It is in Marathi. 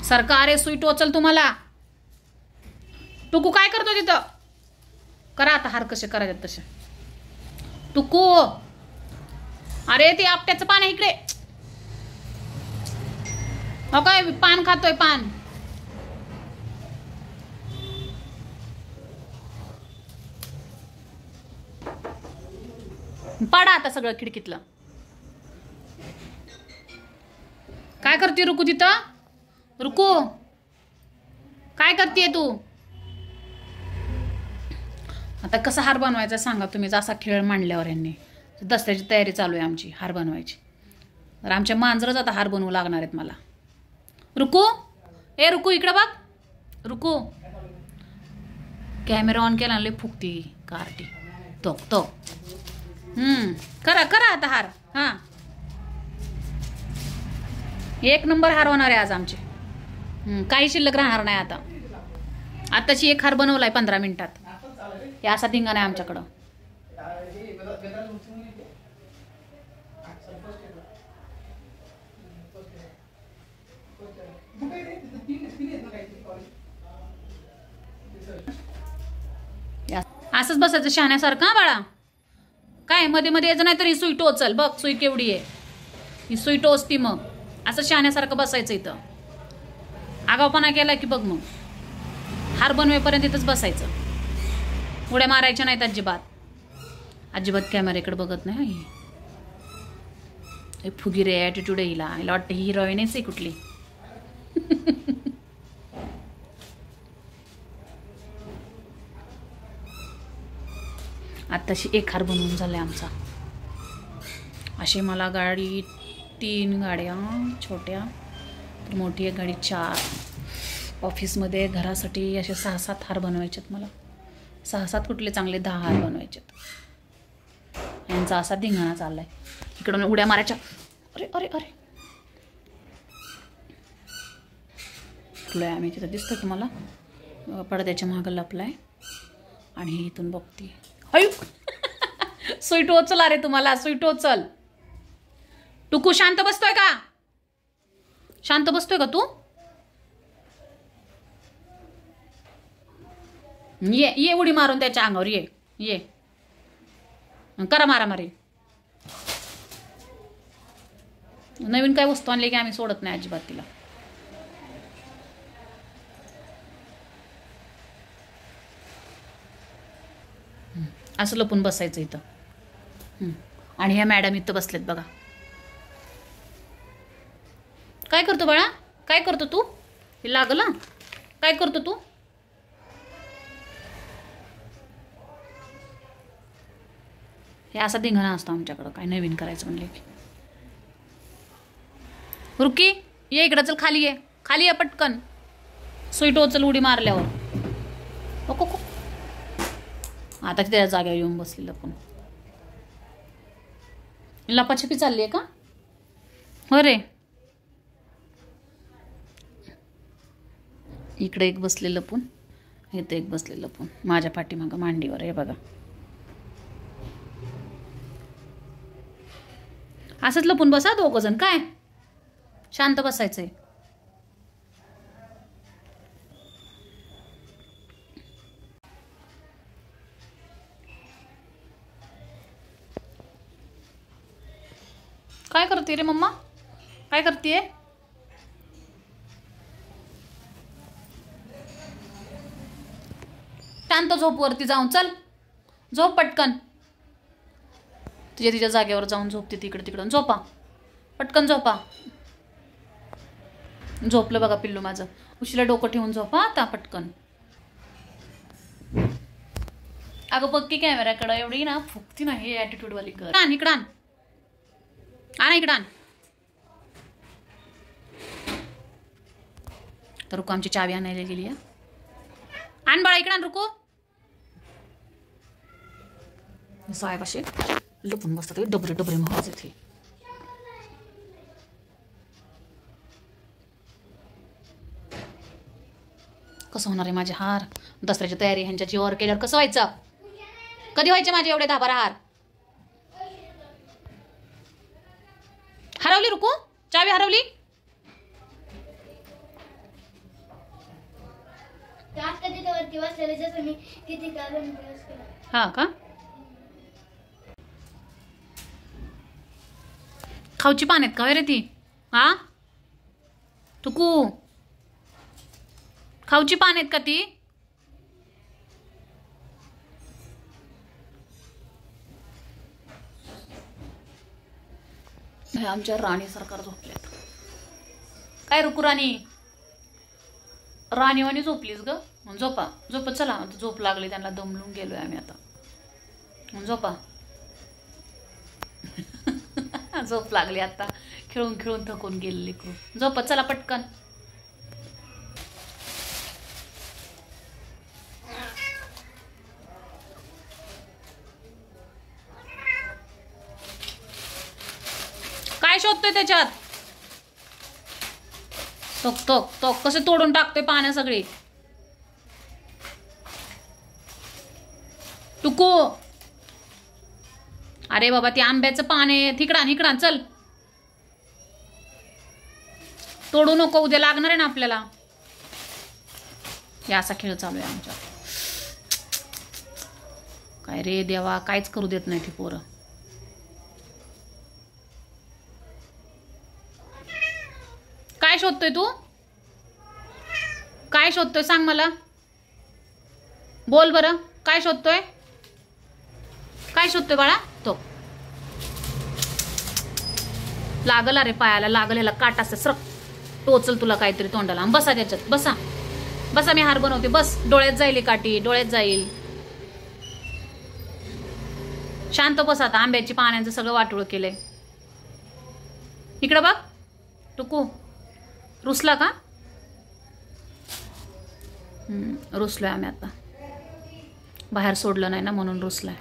सरका अरे सुई टोचल तुम्हाला. टुकू काय करतो तिथं? करा आता हार कसे करायचे तसे. टुकू अरे ते आपट्याचं पान आहे इकडे. हो काय पान खातोय पान. पाडा आता सगळं खिडकीतलं. काय करते रुकू तिथं? रुकू काय करतेय तू? आता कसा हार बनवायचा सांगा तुम्ही. असा खेळ मांडल्यावर यांनी दसऱ्याची तयारी चालू आहे आमची हार बनवायची. तर आमच्या मांजरच आता हार बनवू लागणार आहेत मला. रुकू ए रुकू इकडं बघ. रुकू कॅमेरा ऑन केला लय फुकती कार्टी. तो तो करा करा आता हार. हा एक नंबर हार होणार आहे आज आमचे. काही शिल्लक राहणार नाही आता. आताची एक हार बनवलाय 15 मिनिटात. हे असा धिंगाणा आहे आमच्याकडं. असंच बसायचं शहाण्यासारखं. हा बाळा काय मध्ये मध्ये यायचं नाही तर ही सुई टोचल. बघ सुई केवढी आहे. ही सुई टोचती. मग असं शहाण्यासारखं बसायचं इथं. आगावपणा केला की बघ मग हार बनवेपर्यंत इथंच बसायचं. उड्या मारायच्या नाहीत अजिबात. अजिबात कॅमेऱ्याकडे बघत नाही. हे फुगीर आहे. ॲटिट्यूड आहे हिला. हिला वाटतं ही हिरोईनच आहे कुठली. आत्ताशी एक हार बनवून झालाय आमचा. अशी मला गाडी 3 गाड्या छोट्या तर मोठी एक गाडी 4. ऑफिसमध्ये घरासाठी असे 6-7 हार बनवायचेत मला. 6-7 कुठले चांगले 10 हार बनवायचेत. यांचा असा धिंगाणा चाललाय. इकडून उड्या मारायच्या. अरे अरे अरे लपलोय आम्ही तिथं. दिसतं तुम्हाला पडद्याच्या मागं लपलाय. आणि इथून बघते. अयो सुई टोचल. अरे तुम्हाला सुई टोचल. टुकू शांत बसतोय का? शांत बसतोय का तू? ये ये उडी मारून त्याच्या अंगावर. ये ये करा मारामारी. नवीन काय वस्तू आणली की आम्ही सोडत नाही अजिबात तिला. असं लपून बसायचं इथं. आणि ह्या मॅडम इथं बसलेत बघा. काय करतो बाळा? काय करतो तू? हे लागलं. काय करतो तू? हे असा धिंगाणा असतो आमच्याकडं. काय नवीन करायचं म्हणले की. रुकी ये इकडं. चल खाली ये. खाली ये पटकन. सुई टोचल उडी मारल्यावर. ओको आता त्या जागेवर येऊन बसलेलं. पण लपाछपी चालली आहे का? अरे इकडे एक बसलेलं पण इथे एक बसलेलं पण माझ्या पाठीमागं मांडीवर. हे बघा असंच लपून बसा 2 जण. काय शांत बसायचंय. काय करते रे मम्मा? काय करतेय? शांत झोप वरती जाऊन. चल झोप पटकन. तिच्या जागेवर जाऊन झोपते. तिकडं झोपा पटकन. झोपा. झोपलं बघा पिल्लू माझं. उशीला डोकं ठेवून झोपा आता पटकन. अगं बघ की कॅमेऱ्याकडं. एवढी ना फुकती ना हे ॲटिट्यूड वाली कर. आण इकडं आण. आण इकडं आण. तर रुकू आमची चावी आणायला गेली आहे. आण बाळा इकडं आण. रुकू साहेब असे लपून बसतात. डबरे डबरे महाराज इथे. कसं होणार आहे माझे हार? दसऱ्याची तयारी ह्यांच्या जीवावर केल्यावर कसं व्हायचं? कधी व्हायचे माझे एवढे 10-12 हार? हरवली रुकू. चावी हरवली. हा का? खाऊची पान आहेत का रे ती? हा टुकू, खाऊची पान आहेत का ती? आमच्या राणी सरकार झोपल्यात. काय रुकू राणी? राणीवाणी झोपलीस ग? झोपा झोपा, चला झोप लागली त्यांना, दमलून गेलोय आम्ही आता. झोपा. झोप लागली आता, खेळून खेळून थकून गेले लेकरू. झोपा चला पटकन. काय शोधतोय त्याच्यात? तोक तोक तोक कसे तोडून टाकतोय पानं सगळी. टुकू, अरे बाबा ते आंब्याचं पान आहे. इकडा चल, तोडू नको, उद्या लागणार आहे ना आपल्याला. हे असा खेळ चालू आहे आमच्या. काय रे देवा, काहीच करू देत नाही ती पोरं. काय शोधतोय तू? काय शोधतोय सांग मला, बोल बरं. काय शोधतोय? काय शोधतोय बाळा? तो लागल, अरे पायाला लागल, ह्याला काट असते. सरक, टोचल तुला काहीतरी तोंडाला. बसा त्याच्यात, बसा बसा, मी हार बनवते. बस, डोळ्यात जाईल काठी, डोळ्यात जाईल. शांत बस आता. आंब्याची पानांचं सगळं वाटोळ केलंय. इकडं बघ टुकू, रुसला का? रुसलोय आम्ही आता, बाहेर सोडलं नाही ना म्हणून रुसलाय.